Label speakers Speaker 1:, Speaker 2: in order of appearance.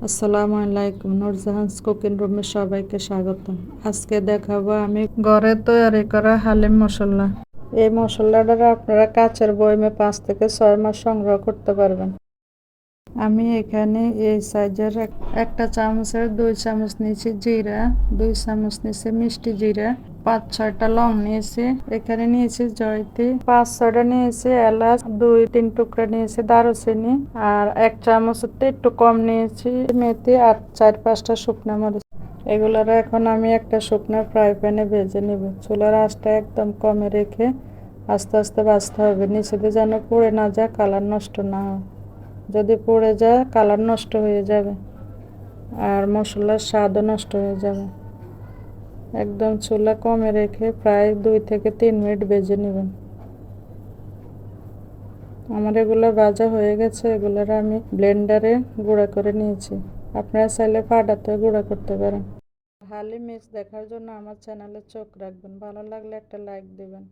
Speaker 1: আসসালামু আলাইকুম, নূরজাহানস কুকিং রুমে সবাইকে স্বাগতম। আজকে দেখাবো আমি ঘরে তৈরি করা হালিম মশলা। এই মশলাটা আপনারা কাঁচের বয়মে 5 থেকে 6 মাস সংগ্রহ করতে পারবেন। আমি এখানে এই সাইজের একটা চামচের 2 চামচ নিয়েছি জিরা, 2 চামচ নিয়েছি মিষ্টি জিরা, 5-6টা লং নিয়েছি। এখানে নিয়েছি জয়িত্রী, 5-6টা নিয়েছি এলাচ, 2-3 টুকরা নিয়েছি দারুচিনি, আর 1 চামচের একটু কম নিয়েছি মেথি, আর 4-5টা শুকনো মরিচ। এগুলোর এখন আমি একটা শুকনো ফ্রাই প্যানে ভেজে নিব। চুলার আঁচটা একদম কমে রেখে আস্তে আস্তে ভাজতে হবে, নিচেতে যেন পুড়ে না যায়, কালার নষ্ট না হয়। যদি পুড়ে যায় কালার নষ্ট হয়ে যাবে আর মশলার স্বাদও নষ্ট হয়ে যাবে। একদম চুলা কমে রেখে প্রায় 2 থেকে 3 মিনিট ভেজে নেবেন। আমার এগুলো ভাজা হয়ে গেছে, এগুলোর আমি ব্লেন্ডারে গুঁড়া করে নিয়েছি। আপনারা চাইলে পাটাতে গুঁড়া করতে পারেন। হালিম মিক্স দেখার জন্য আমার চ্যানেলে চোখ রাখবেন, ভালো লাগলে একটা লাইক দেবেন।